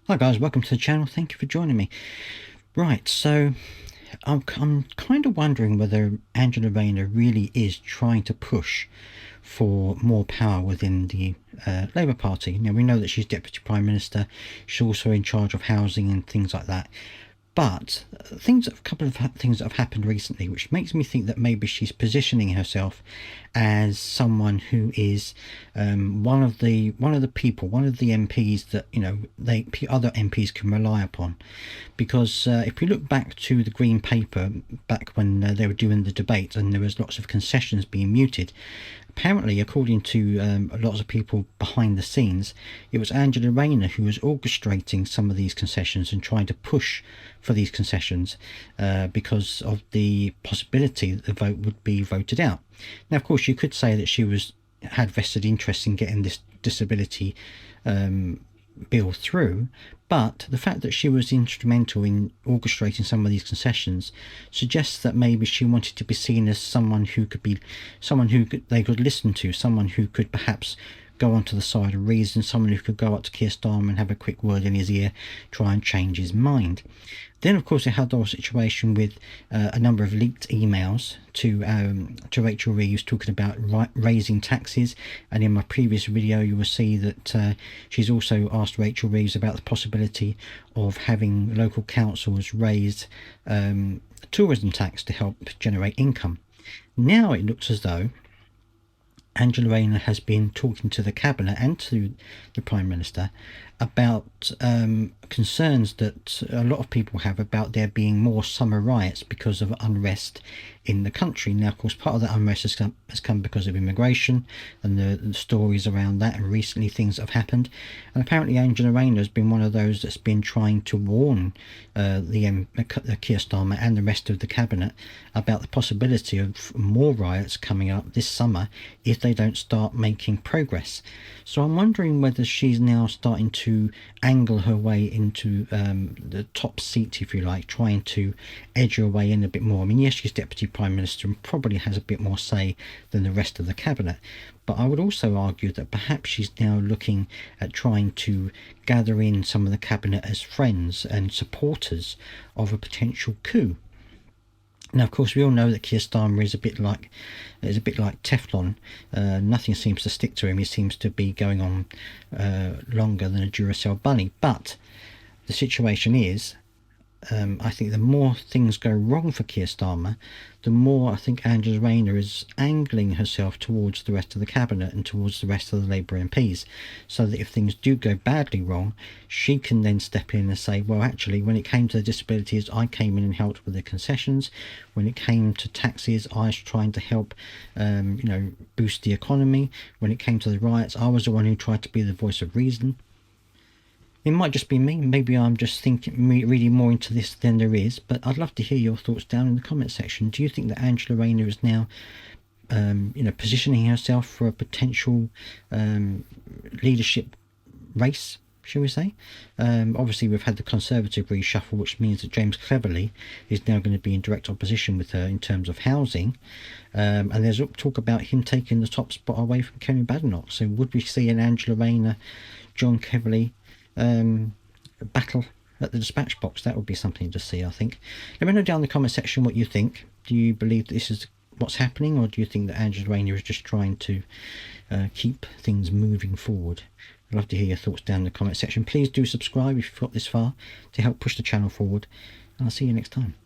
Hi guys, welcome to the channel. Thank you for joining me. Right, so I'm kind of wondering whether Angela Rayner really is trying to push for more power within the Labour Party. Now, we know that she's Deputy Prime Minister. She's also in charge of housing and things like that. But a couple of things that have happened recently, which makes me think that maybe she's positioning herself as someone who is one of the MPs that other MPs can rely upon. Because if we look back to the Green Paper, back when they were doing the debate and there was lots of concessions being muted, apparently, according to lots of people behind the scenes, it was Angela Rayner who was orchestrating some of these concessions and trying to push for these concessions because of the possibility that the vote would be voted out. Now, of course, you could say that she had vested interest in getting this disability bill through, but the fact that she was instrumental in orchestrating some of these concessions suggests that maybe she wanted to be seen as someone who they could listen to, someone who could perhaps go onto the side of reason, someone who could go up to Keir Starmer and have a quick word in his ear, try and change his mind. Then, of course, they had the whole situation with a number of leaked emails to Rachel Reeves talking about raising taxes. And in my previous video, you will see that she's also asked Rachel Reeves about the possibility of having local councils raise tourism tax to help generate income. Now it looks as though Angela Rayner has been talking to the Cabinet and to the Prime Minister about concerns that a lot of people have about there being more summer riots because of unrest in the country. Now, of course, part of that unrest has come because of immigration and the stories around that, and recently things that have happened. And apparently Angela Rayner has been one of those that's been trying to warn the Keir Starmer and the rest of the Cabinet about the possibility of more riots coming up this summer if they don't start making progress. So I'm wondering whether she's now starting to angle her way into the top seat, if you like, trying to edge her way in a bit more. I mean, yes, she's Deputy Prime Minister and probably has a bit more say than the rest of the Cabinet. But I would also argue that perhaps she's now looking at trying to gather in some of the Cabinet as friends and supporters of a potential coup. Now, of course, we all know that Keir Starmer is a bit like Teflon. Nothing seems to stick to him. He seems to be going on longer than a Duracell bunny. But the situation is, I think the more things go wrong for Keir Starmer, the more I think Angela Rayner is angling herself towards the rest of the Cabinet and towards the rest of the Labour MPs, so that if things do go badly wrong, she can then step in and say, well, actually, when it came to the disabilities, I came in and helped with the concessions. When it came to taxes, I was trying to help boost the economy. When it came to the riots, I was the one who tried to be the voice of reason. It might just be me. Maybe I'm just reading more into this than there is. But I'd love to hear your thoughts down in the comment section. Do you think that Angela Rayner is now, positioning herself for a potential leadership race, shall we say? Obviously, we've had the Conservative reshuffle, which means that James Cleverly is now going to be in direct opposition with her in terms of housing. And there's talk about him taking the top spot away from Kenny Badenoch. So would we see an Angela Rayner, John Cleverly battle at the dispatch box? That would be something to see, I think. Let me know down in the comment section what you think. Do you believe this is what's happening, or do you think that Angela Rayner is just trying to keep things moving forward? I'd love to hear your thoughts down in the comment section. Please do subscribe if you've got this far to help push the channel forward, and I'll see you next time.